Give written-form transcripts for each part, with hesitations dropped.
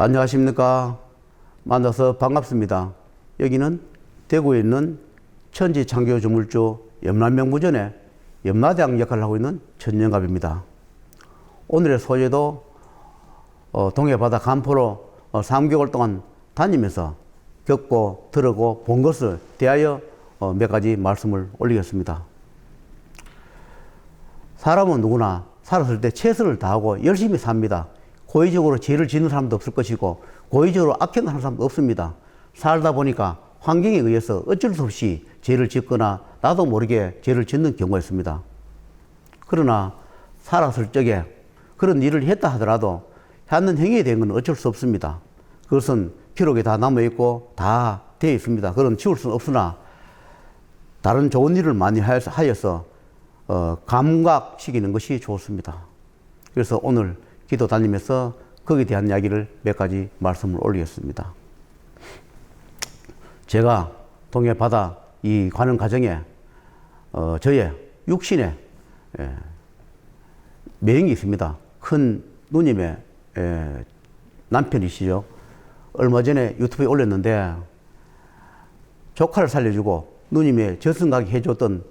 안녕하십니까. 만나서 반갑습니다. 여기는 대구에 있는 천지창조주물주 염라명부전의 염라대왕 역할을 하고 있는 천영갑입니다. 오늘의 소재도 동해바다 간포로 3개월 동안 다니면서 겪고 들었고 본 것을 대하여 몇 가지 말씀을 올리겠습니다. 사람은 누구나 살았을 때 최선을 다하고 열심히 삽니다. 고의적으로 죄를 짓는 사람도 없을 것이고 고의적으로 악행하는 사람도 없습니다. 살다 보니까 환경에 의해서 어쩔 수 없이 죄를 짓거나 나도 모르게 죄를 짓는 경우가 있습니다. 그러나 살았을 적에 그런 일을 했다 하더라도 하는 행위에 대한 건 어쩔 수 없습니다. 그것은 기록에 다 남아있고 다 되어 있습니다. 그건 지울 수는 없으나 다른 좋은 일을 많이 하여서 감각시키는 것이 좋습니다. 그래서 오늘 기도 다니면서 거기에 대한 이야기를 몇 가지 말씀을 올리겠습니다. 제가 동해 바다 이 가는 과정에 저의 육신에 매형이 있습니다. 큰 누님의 남편이시죠. 얼마 전에 유튜브에 올렸는데 조카를 살려주고 누님의 저승가게 해줬던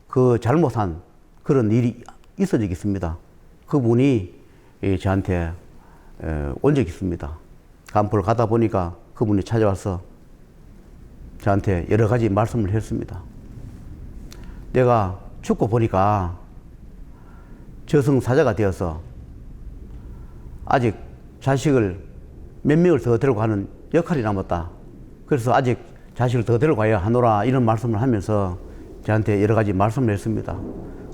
그 잘못한 그런 일이 있어 적이 있습니다. 그분이 저한테 온 적이 있습니다. 간포를 가다 보니까 그분이 찾아와서 저한테 여러 가지 말씀을 했습니다. 내가 죽고 보니까 저승사자가 되어서 아직 자식을 몇 명을 더 데리고 가는 역할이 남았다. 그래서 아직 자식을 더 데리고 가야 하노라 이런 말씀을 하면서 저한테 여러 가지 말씀을 했습니다.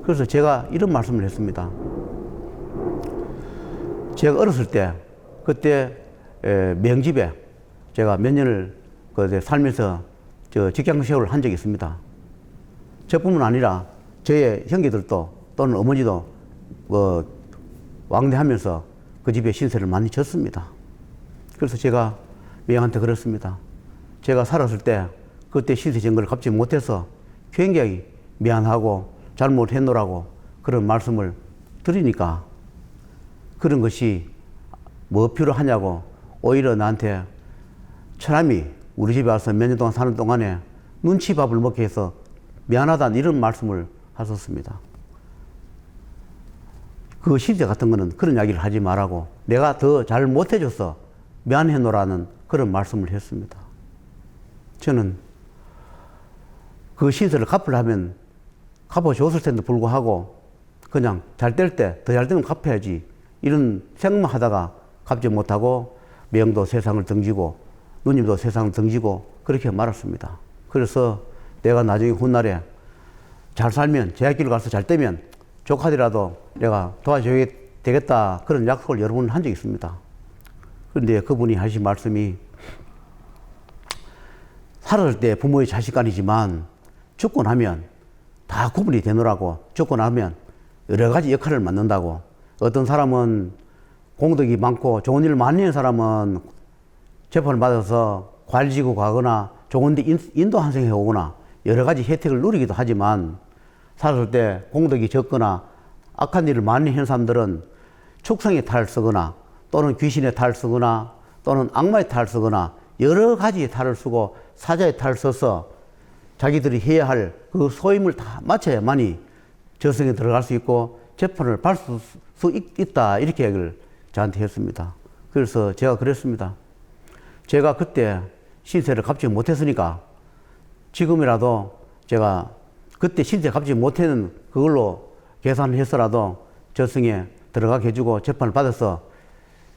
그래서 제가 이런 말씀을 했습니다. 제가 어렸을 때 그때 명집에 제가 몇 년을 살면서 직장 생활을 한 적이 있습니다. 저뿐만 아니라 저의 형제들도 또는 어머니도 왕래하면서 그 집에 신세를 많이 졌습니다. 그래서 제가 명한테 그랬습니다. 제가 살았을 때 그때 신세 진 걸 갚지 못해서 굉장히 미안하고 잘못했노라고 그런 말씀을 드리니까 그런 것이 뭐 필요하냐고 오히려 나한테 처남이 우리 집에 와서 몇 년 동안 사는 동안에 눈치밥을 먹게 해서 미안하다는 이런 말씀을 하셨습니다. 그 시대 같은 거는 그런 이야기를 하지 말라고 내가 더 잘 못해줘서 미안해노라는 그런 말씀을 했습니다. 저는 그 시세를 갚으려면 갚아줬을 텐데 불구하고 그냥 잘 될 때 더 잘 되면 갚아야지 이런 생각만 하다가 갚지 못하고 명도 세상을 등지고 누님도 세상을 등지고 그렇게 말았습니다. 그래서 내가 나중에 훗날에 잘 살면 제학길을 가서 잘 되면 조카들이라도 내가 도와줘야 되겠다 그런 약속을 여러 번 한 적이 있습니다. 그런데 그분이 하신 말씀이 살았을 때 부모의 자식간이지만 죽고 나면 다 구분이 되노라고 죽고 나면 여러 가지 역할을 맡는다고 어떤 사람은 공덕이 많고 좋은 일을 많이 하는 사람은 재판을 받아서 관리지고 가거나 좋은 데 인도 환생해 오거나 여러 가지 혜택을 누리기도 하지만 살았을 때 공덕이 적거나 악한 일을 많이 하는 사람들은 축생의 탈을 쓰거나 또는 귀신의 탈을 쓰거나 또는 악마의 탈을 쓰거나 여러 가지의 탈을 쓰고 사자의 탈을 써서 자기들이 해야 할 그 소임을 다 마쳐야만이 저승에 들어갈 수 있고 재판을 받을 수 있다 이렇게 얘기를 저한테 했습니다. 그래서 제가 그랬습니다. 제가 그때 신세를 갚지 못했으니까 지금이라도 제가 그때 신세 갚지 못하는 그걸로 계산을 해서라도 저승에 들어가게 해주고 재판을 받아서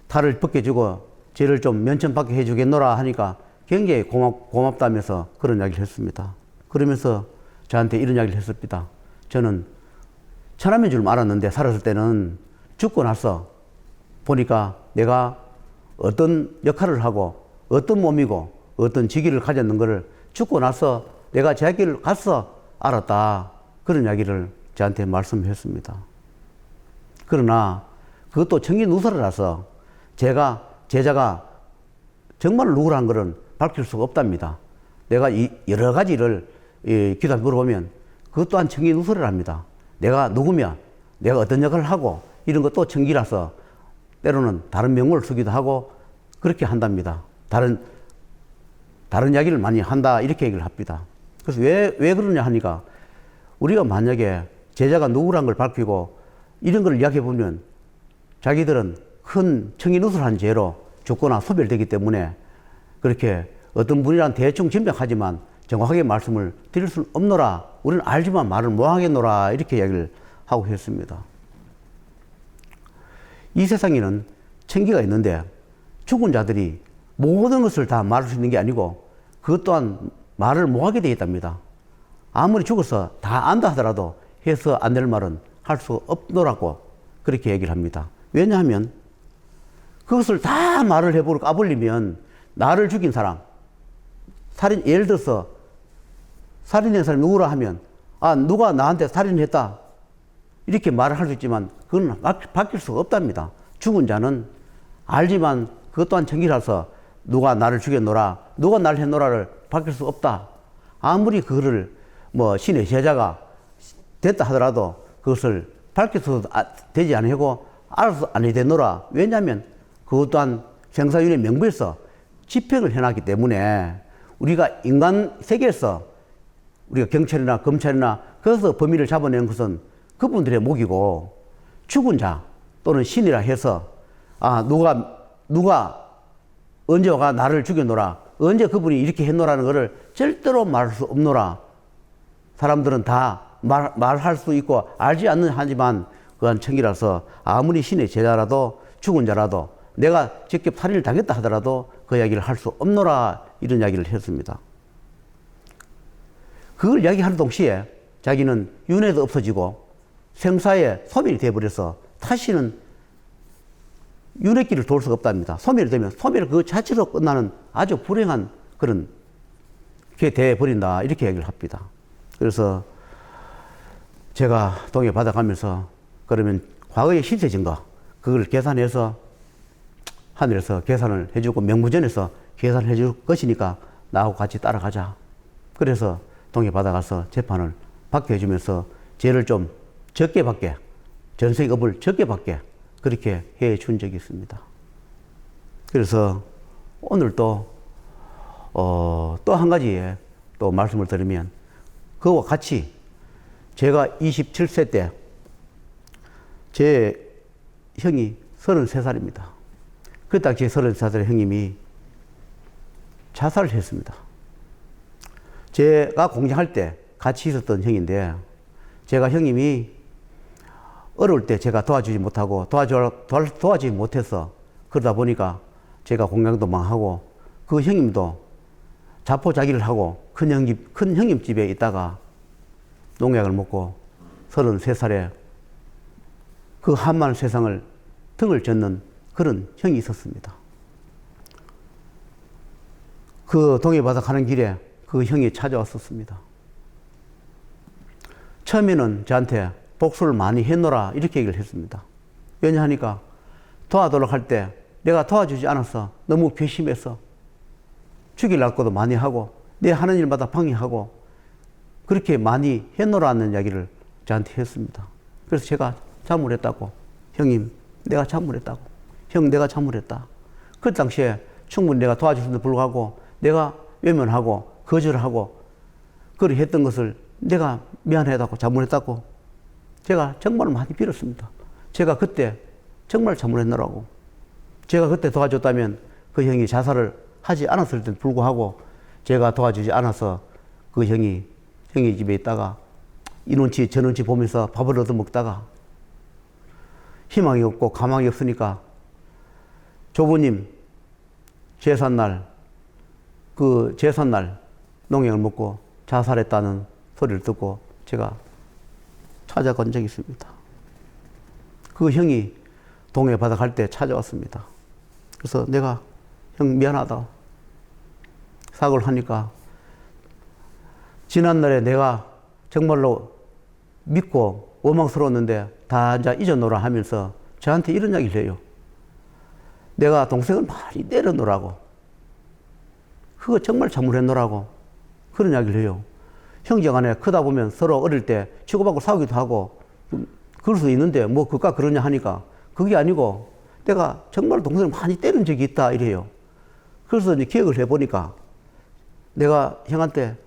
탈을 벗겨주고 죄를 좀 면천받게 해주겠노라 하니까 굉장히 고맙다면서 그런 이야기를 했습니다. 그러면서 저한테 이런 이야기를 했습니다. 저는 천하인 줄 알았는데 살았을 때는 죽고 나서 보니까 내가 어떤 역할을 하고 어떤 몸이고 어떤 직위를 가졌는 것을 죽고 나서 내가 제 길을 가서 알았다. 그런 이야기를 저한테 말씀했습니다. 그러나 그것도 청기누설이라서 제자가 정말 누구라는 것은 밝힐 수가 없답니다. 내가 여러 가지를 기도에 물어보면 그것 또한 청기누설이랍니다. 내가 누구며 내가 어떤 역할을 하고 이런 것도 청기라서 때로는 다른 명물을 쓰기도 하고 그렇게 한답니다. 다른 이야기를 많이 한다 이렇게 얘기를 합니다. 그래서 왜 그러냐 하니까 우리가 만약에 제자가 누구란 걸 밝히고 이런 걸 이야기해 보면 자기들은 큰 청인우술한 죄로 죽거나 소멸되기 때문에 그렇게 어떤 분이란 대충 짐작하지만 정확하게 말씀을 드릴 수는 없노라. 우리는 알지만 말을 못하겠노라. 이렇게 이야기를 하고 했습니다. 이 세상에는 천기가 있는데 죽은 자들이 모든 것을 다 말할 수 있는 게 아니고 그것 또한 말을 못하게 되어 있답니다. 아무리 죽어서 다 안다 하더라도 해서 안 될 말은 할 수 없노라고 그렇게 얘기를 합니다. 왜냐하면 그것을 다 말을 해보고 까불리면 나를 죽인 사람, 예를 들어서 살인한 사람이 누구라 하면 누가 나한테 살인했다 이렇게 말을 할 수 있지만 그건 바뀔 수가 없답니다. 죽은 자는 알지만 그것 또한 천기라서 누가 나를 죽였노라, 누가 나를 했노라를 바뀔 수 없다. 아무리 그거를 신의 제자가 됐다 하더라도 그것을 밝혀서 되지 않고 알아서 안 되노라. 왜냐하면 그것 또한 생사윤회 명부에서 집행을 해놨기 때문에 우리가 인간 세계에서 우리가 경찰이나 검찰이나 거기서 범인을 잡아내는 것은 그분들의 몫이고 죽은 자 또는 신이라 해서 누가 언제 와가 나를 죽여노라, 언제 그분이 이렇게 했노라는 것을 절대로 말할 수 없노라. 사람들은 다 말할 수 있고 알지 않는 하지만 그건 천기라서 아무리 신의 제자라도 죽은 자라도 내가 직접 살인을 당했다 하더라도 그 이야기를 할 수 없노라 이런 이야기를 했습니다. 그걸 이야기하는 동시에 자기는 윤회도 없어지고 생사에 소멸이 되어버려서 다시는 윤회길을 돌 수가 없답니다. 소멸이 되면 소멸 그 자체로 끝나는 아주 불행한 그런 게 되어버린다 이렇게 얘기를 합니다. 그래서 제가 동해 받아가면서 그러면 과거의 시세 증거 그걸 계산해서 하늘에서 계산을 해주고 명부전에서 계산을 해줄 것이니까 나하고 같이 따라가자. 그래서 동해 받아가서 재판을 받게 해주면서 죄를 좀 적게 받게, 전생의 업을 적게 받게 그렇게 해준 적이 있습니다. 그래서 오늘 또 한 가지 또 말씀을 드리면 그와 같이 제가 27세 때 제 형이 33살입니다. 그 당시에 33살의 형님이 자살을 했습니다. 제가 공장할 때 같이 있었던 형인데 제가 형님이 어려울 때 제가 도와주지 못하고 도와주지 못해서 그러다 보니까 제가 공장도 망하고 그 형님도 자포자기를 하고 큰 형님 집에 있다가 농약을 먹고 33살에 그 한만 세상을 등을 젓는 그런 형이 있었습니다. 그 동해바다 가는 길에 그 형이 찾아왔었습니다. 처음에는 저한테 복수를 많이 했노라 이렇게 얘기를 했습니다. 왜냐하니까 도와도록 할 때 내가 도와주지 않았어. 너무 괘씸해서 죽일 것도 많이 하고 내 하는 일마다 방해하고 그렇게 많이 했노라는 이야기를 저한테 했습니다. 그래서 제가 잘못했다고 형님 내가 잘못했다고 형 내가 잘못했다. 그 당시에 충분히 내가 도와줬음에도 불구하고 내가 외면하고 거절하고 그렇게 했던 것을 내가 미안하다고 잘못했다고 제가 정말 많이 빌었습니다. 제가 그때 정말 잘못했노라고. 제가 그때 도와줬다면 그 형이 자살을 하지 않았을 때도 불구하고 제가 도와주지 않아서 그 형이 집에 있다가 이 눈치 저 눈치 보면서 밥을 얻어먹다가 희망이 없고 가망이 없으니까 조부님 제삿날 농약을 먹고 자살했다는 소리를 듣고 제가 찾아간 적이 있습니다. 그 형이 동해 바다 갈 때 찾아왔습니다. 그래서 내가 형 미안하다 사과를 하니까 지난날에 내가 정말로 믿고 원망스러웠는데 다 이제 잊어놓으라 하면서 저한테 이런 이야기를 해요. 내가 동생을 많이 때려놓으라고. 그거 정말 잘못했노라고. 그런 이야기를 해요. 형제간에 크다 보면 서로 어릴 때 치고받고 싸우기도 하고 그럴 수 있는데 그까 그러냐 하니까 그게 아니고 내가 정말 동생을 많이 때린 적이 있다 이래요. 그래서 이제 기억을 해보니까 내가 형한테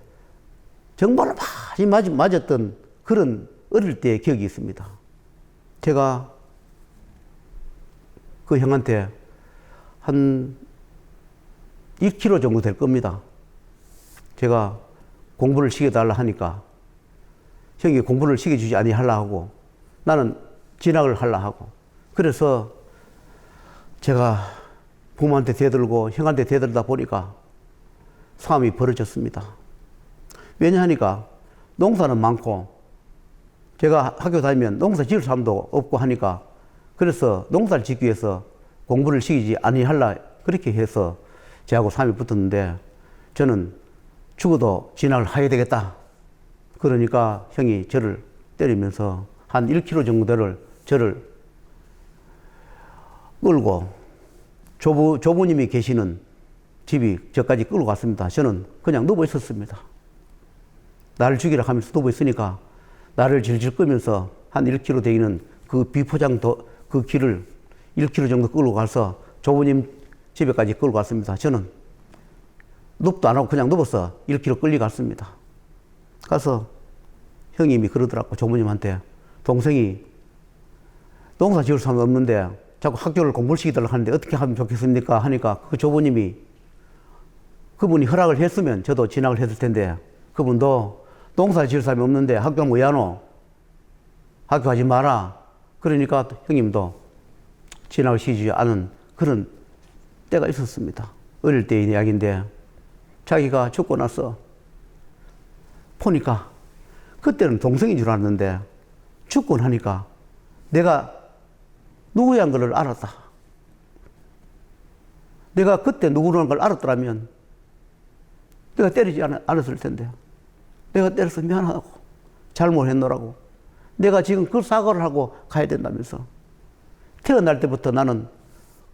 정말로 많이 맞았던 그런 어릴 때의 기억이 있습니다. 제가 그 형한테 한 1kg 정도 될 겁니다. 제가 공부를 시켜달라 하니까 형이 공부를 시켜주지 아니하려 하고 나는 진학을 하려 하고 그래서 제가 부모한테 대들고 형한테 대들다 보니까 싸움이 벌어졌습니다. 왜냐하니까 농사는 많고 제가 학교 다니면 농사 지을 사람도 없고 하니까 그래서 농사를 짓기 위해서 공부를 시키지 아니하려 그렇게 해서 저하고 싸움이 붙었는데 저는 죽어도 진학을 해야 되겠다. 그러니까 형이 저를 때리면서 한 1kg 정도를 저를 끌고 조부님이 계시는 집이 저까지 끌고 갔습니다. 저는 그냥 누워 있었습니다. 나를 죽이라 하면서 누워 있으니까 나를 질질 끄면서 한 1kg 되기는 그 비포장 그 길을 1km 정도 끌고 가서 조부님 집에까지 끌고 갔습니다. 저는 눕도 안 하고 그냥 누워서 1km 끌려 갔습니다. 가서 형님이 그러더라고, 조부님한테. 동생이 농사 지을 사람 없는데 자꾸 학교를 공부를 시키달라고 하는데 어떻게 하면 좋겠습니까? 하니까 그 조부님이 그분이 허락을 했으면 저도 진학을 했을 텐데 그분도 농사 지을 사람이 없는데 학교 왜 안 오? 학교 가지 마라. 그러니까 형님도 진학을 시키지 않은 그런 때가 있었습니다. 어릴 때의 이야기인데 자기가 죽고 나서 보니까 그때는 동생인 줄 알았는데 죽고 나니까 내가 누구란 걸 알았다. 내가 그때 누구라는 걸 알았더라면 내가 때리지 않았을 텐데 내가 때려서 미안하고 잘못했노라고 내가 지금 그 사과를 하고 가야 된다면서 태어날 때부터 나는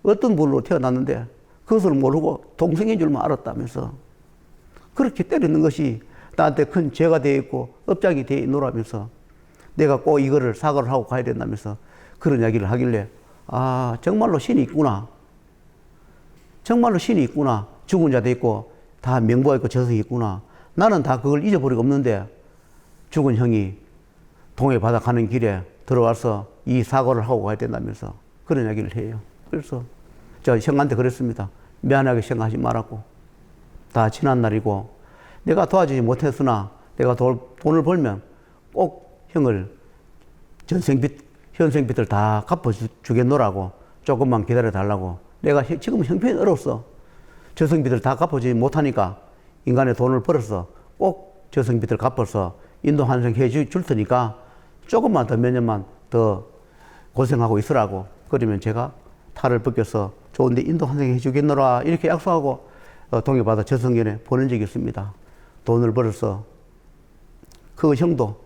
어떤 분으로 태어났는데 그것을 모르고 동생인 줄만 알았다면서 그렇게 때리는 것이 나한테 큰 죄가 되어 있고 업장이 되어 있노라면서 내가 꼭 이거를 사과를 하고 가야 된다면서 그런 이야기를 하길래 아 정말로 신이 있구나. 정말로 신이 있구나. 죽은 자도 있고 다 명부가 있고 저승이 있구나. 나는 다 그걸 잊어버리고 없는데 죽은 형이 동해 바다 가는 길에 들어와서 이 사고를 하고 가야 된다면서 그런 이야기를 해요. 그래서 저 형한테 그랬습니다. 미안하게 생각하지 말라고. 다 지난 날이고 내가 도와주지 못했으나 내가 돈을 벌면 꼭 형을 현생빚을 다 갚아주겠노라고 조금만 기다려달라고. 내가 지금 형편이 어려웠어. 저승빚을 다 갚아주지 못하니까 인간의 돈을 벌어서 꼭 저승빚을 갚아서 인도 환생 해줄 테니까 조금만 더 몇 년만 더 고생하고 있으라고. 그러면 제가 탈을 벗겨서 좋은데 인도 환생 해주겠노라 이렇게 약속하고 동해바다 저승연에 보낸 적이 있습니다. 돈을 벌어서 그 형도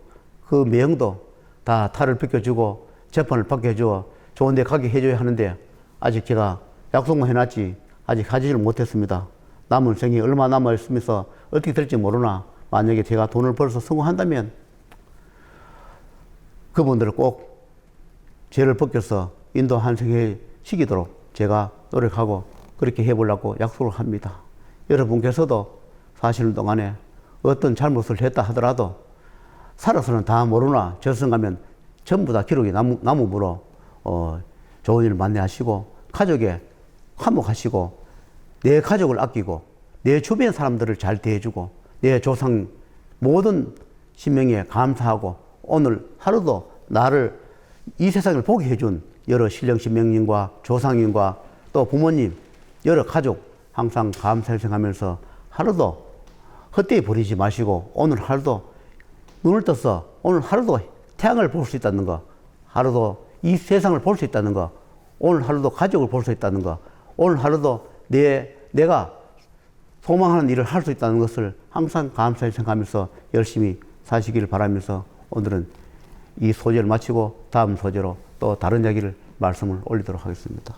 그 매형도 다 탈을 벗겨주고 재판을 받게 해주어 좋은데 가게 해줘야 하는데 아직 제가 약속만 해놨지 아직 하지를 못했습니다. 남은 생이 얼마 남아있으면서 어떻게 될지 모르나 만약에 제가 돈을 벌어서 성공한다면 그분들을 꼭 죄를 벗겨서 인도 환생해 시키도록 제가 노력하고 그렇게 해보려고 약속을 합니다. 여러분께서도 사시는 동안에 어떤 잘못을 했다 하더라도 살아서는 다 모르나 저승 가면 전부 다 기록이 남음으로 좋은 일을 만나하시고 가족에 화목하시고 내 가족을 아끼고 내 주변 사람들을 잘 대해주고 내 조상 모든 신명에 감사하고 오늘 하루도 나를 이 세상을 보게 해준 여러 신령 신명님과 조상님과 또 부모님 여러 가족 항상 감사를 생각하면서 하루도 헛되이 버리지 마시고 오늘 하루도 눈을 떠서 오늘 하루도 태양을 볼 수 있다는 거, 하루도 이 세상을 볼 수 있다는 거, 오늘 하루도 가족을 볼 수 있다는 거, 오늘 하루도 내가 소망하는 일을 할 수 있다는 것을 항상 감사히 생각하면서 열심히 사시기를 바라면서 오늘은 이 소재를 마치고 다음 소재로 또 다른 이야기를 말씀을 올리도록 하겠습니다.